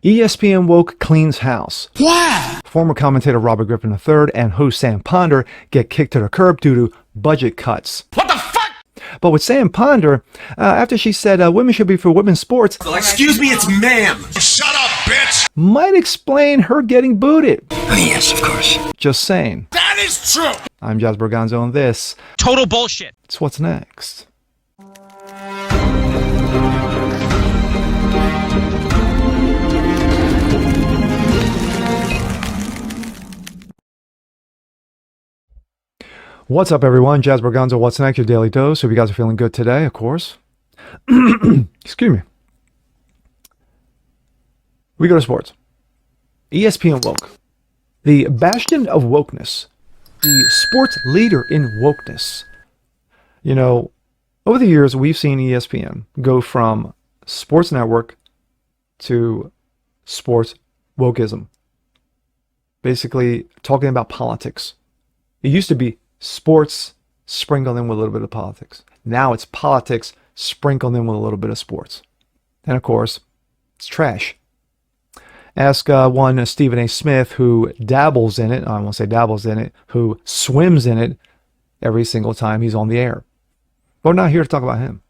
ESPN woke cleans house. Yeah. Former commentator Robert Griffin III and host Sam Ponder get kicked to the curb due to budget cuts. What the fuck? But with Sam Ponder, after she said women should be for women's sports, Excuse me, it's ma'am. Shut up, bitch. might explain her getting booted. Yes, of course. Just saying. That is true. I'm Jazz Berganzo, and this Total bullshit. is what's next. What's up, everyone? Jazz Berganzo, what's next? Your daily dose. Hope you guys are feeling good today, of course. Excuse me. We go to sports. ESPN woke. The bastion of wokeness. The sports leader in wokeness. You know, over the years, we've seen ESPN go from sports network to sports wokeism. Basically, talking about politics. It used to be sports sprinkled in with a little bit of politics. Now it's politics sprinkled in with a little bit of sports. And of course, it's trash. Ask one Stephen A. Smith, who dabbles in it. I won't say dabbles in it, who swims in it every single time he's on the air. But we're not here to talk about him.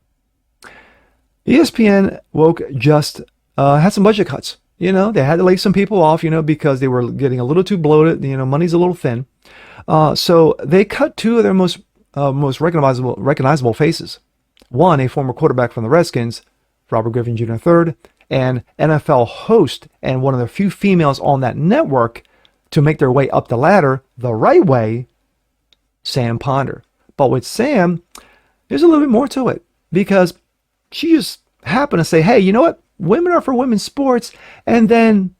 ESPN woke just had some budget cuts. You know, they had to lay some people off, because they were getting a little too bloated. Money's a little thin. So they cut two of their most recognizable faces. One, a former quarterback from the Redskins, Robert Griffin Jr. III, and NFL host and one of the few females on that network to make their way up the ladder the right way, Sam Ponder. But with Sam, there's a little bit more to it, because she just happened to say, hey, you know what? Women are for women's sports. And then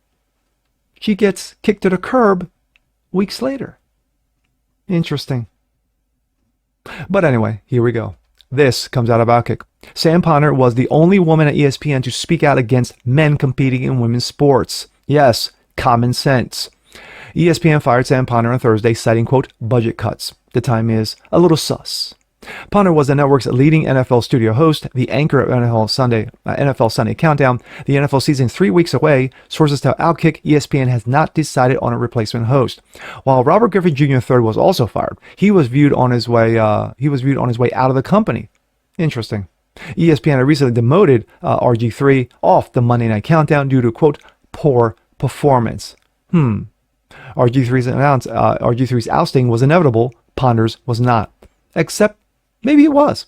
she gets kicked to the curb weeks later. Interesting. But anyway, here we go. This comes out of Outkick. Sam Ponder was the only woman at ESPN to speak out against men competing in women's sports. Yes, common sense. ESPN fired Sam Ponder on Thursday, citing, quote, budget cuts. The time is a little sus. Ponder was the network's leading NFL studio host, the anchor of NFL Sunday Countdown. The NFL season 3 weeks away. Sources tell Outkick ESPN has not decided on a replacement host. While Robert Griffin Jr. III was also fired, he was viewed on his way out of the company. Interesting. ESPN had recently demoted RG3 off the Monday Night Countdown due to, quote, poor performance. RG3's ousting was inevitable. Ponder's was not. Except maybe it was.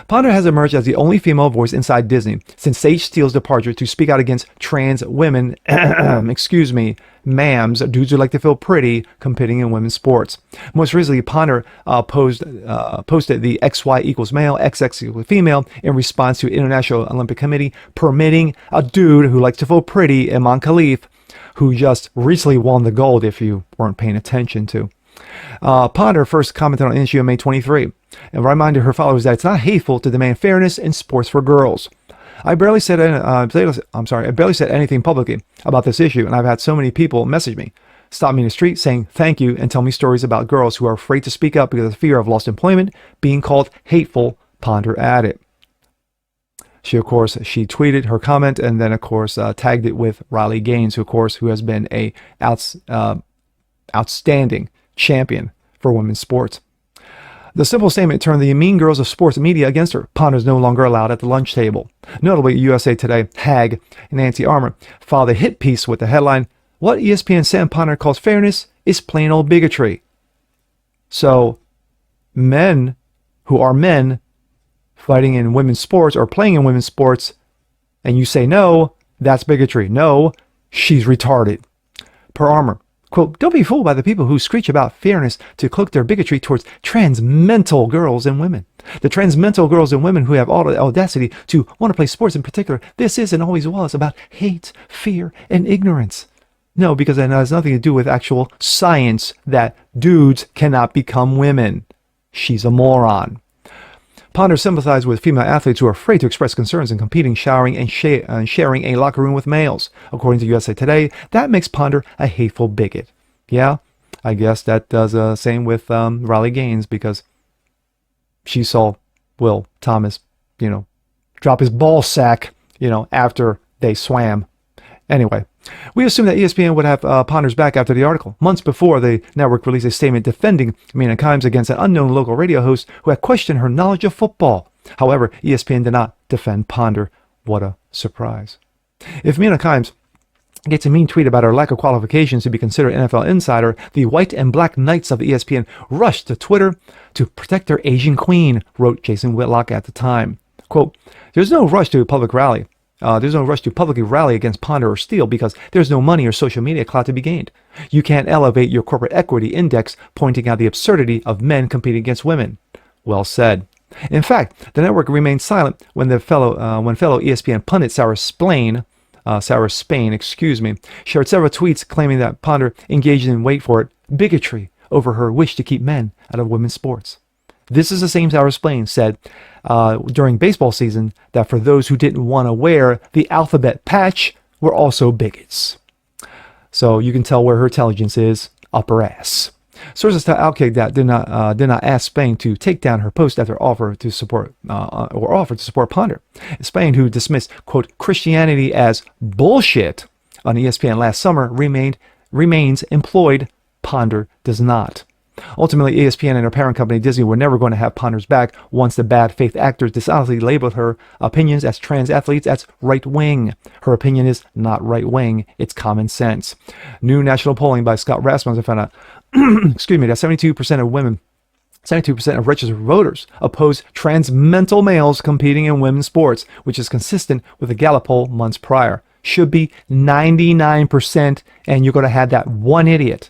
Ponder has emerged as the only female voice inside Disney since Sage Steele's departure to speak out against trans women, ma'ams, dudes who like to feel pretty, competing in women's sports. Most recently, Ponder posted the XY equals male, XX equals female in response to International Olympic Committee permitting a dude who likes to feel pretty, Iman Khalif, who just recently won the gold, if you weren't paying attention to. Ponder first commented on the issue on May 23 and reminded her followers that it's not hateful to demand fairness in sports for girls. I barely said anything publicly about this issue, and I've had so many people message me, stop me in the street saying thank you, and tell me stories about girls who are afraid to speak up because of fear of lost employment, being called hateful, Ponder added. She tweeted her comment and then, of course, tagged it with Riley Gaines, who has been a outstanding champion for women's sports. The simple statement turned the mean girls of sports media against her. Ponder is no longer allowed at the lunch table. Notably, USA Today hag Nancy Armour filed a hit piece with the headline, "What ESPN Sam Ponder calls fairness is plain old bigotry." So, men who are men fighting in women's sports or playing in women's sports, and you say no, that's bigotry. No, she's retarded. Per Armour. Quote, don't be fooled by the people who screech about fairness to cloak their bigotry towards trans mental girls and women. The trans mental girls and women who have all the audacity to want to play sports in particular, this is and always was about hate, fear, and ignorance. No, because it has nothing to do with actual science that dudes cannot become women. She's a moron. Ponder sympathized with female athletes who are afraid to express concerns in competing, showering, and sharing a locker room with males. According to USA Today, that makes Ponder a hateful bigot. Yeah, I guess that does the same with Riley Gaines, because she saw Will Thomas, drop his ball sack, after they swam. Anyway, we assumed that ESPN would have Ponders back after the article. Months before, the network released a statement defending Mina Kimes against an unknown local radio host who had questioned her knowledge of football. However, ESPN did not defend Ponder. What a surprise. If Mina Kimes gets a mean tweet about her lack of qualifications to be considered NFL insider, the white and black knights of ESPN rushed to Twitter to protect their Asian queen, wrote Jason Whitlock at the time. Quote, there's no rush to a public rally. There's no rush to publicly rally against Ponder or Steele because there's no money or social media clout to be gained. You can't elevate your corporate equity index pointing out the absurdity of men competing against women. Well said. In fact, the network remained silent when fellow ESPN pundit Sarah Spain, shared several tweets claiming that Ponder engaged in, wait for it, bigotry over her wish to keep men out of women's sports. This is the same Sarah Spain said during baseball season that for those who didn't want to wear the alphabet patch were also bigots. So you can tell where her intelligence is up her ass. Sources tell Outkick that did not ask Spain to take down her post after offered to support Ponder. Spain, who dismissed quote Christianity as bullshit on ESPN last summer, remains employed. Ponder does not. Ultimately, ESPN and her parent company Disney were never going to have Ponder's back once the bad faith actors dishonestly labeled her opinions as trans athletes as right-wing. Her opinion is not right-wing, it's common sense. New national polling by Scott Rasmussen found out that 72% of women, 72% of registered voters oppose trans mental males competing in women's sports, which is consistent with the Gallup poll months prior. Should be 99%, and you're going to have that one idiot.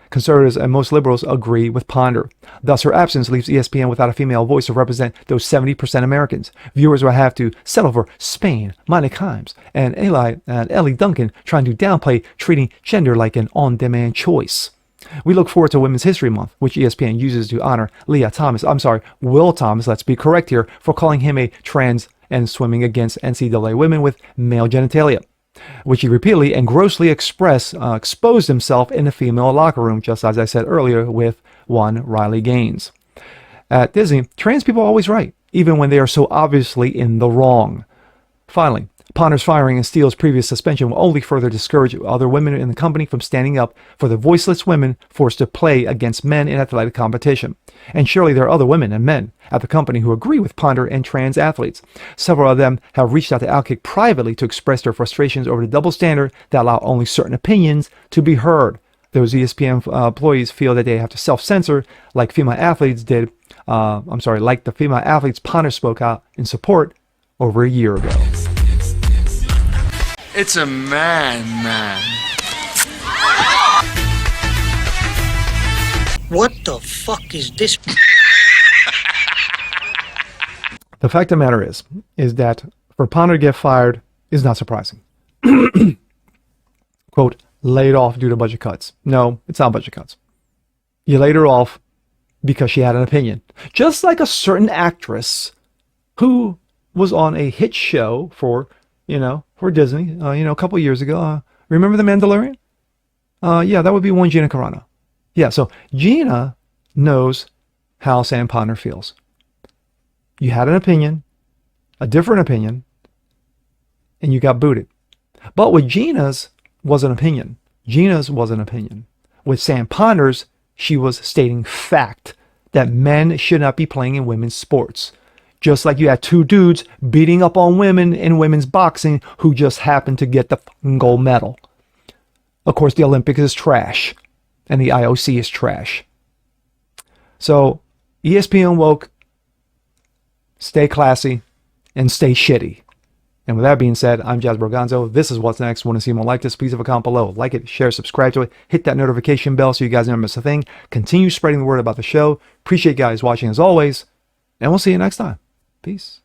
Conservatives and most liberals agree with Ponder. Thus, her absence leaves ESPN without a female voice to represent those 70% Americans. Viewers will have to settle for Spain, Mina Kimes, and Ellie Duncan trying to downplay treating gender like an on-demand choice. We look forward to Women's History Month, which ESPN uses to honor Will Thomas, let's be correct here, for calling him a trans and swimming against NCAA women with male genitalia, which he repeatedly and grossly exposed himself in the female locker room, just as I said earlier with one Riley Gaines. At Disney, trans people are always right, even when they are so obviously in the wrong. Finally, Ponder's firing and Steele's previous suspension will only further discourage other women in the company from standing up for the voiceless women forced to play against men in athletic competition. And surely there are other women and men at the company who agree with Ponder and trans athletes. Several of them have reached out to Outkick privately to express their frustrations over the double standard that allow only certain opinions to be heard. Those ESPN employees feel that they have to self-censor like female athletes did. Like the female athletes Ponder spoke out in support over a year ago. It's a man. What the fuck is this? The fact of the matter is that for Ponder to get fired is not surprising. Quote, laid off due to budget cuts. No, it's not budget cuts. You laid her off because she had an opinion. Just like a certain actress who was on a hit show for Disney, a couple years ago. Remember The Mandalorian? Yeah, that would be one Gina Carano. Yeah, so Gina knows how Sam Ponder feels. You had an opinion, a different opinion, and you got booted. But with Gina's was an opinion. With Sam Ponder's, she was stating fact that men should not be playing in women's sports. Just like you had two dudes beating up on women in women's boxing who just happened to get the gold medal. Of course, the Olympics is trash, and the IOC is trash. So, ESPN woke, stay classy, and stay shitty. And with that being said, I'm Jazz Borganzo. This is What's Next. Want to see more like this? Please leave a comment below. Like it, share, subscribe to it. Hit that notification bell so you guys never miss a thing. Continue spreading the word about the show. Appreciate you guys watching as always. And we'll see you next time. Peace.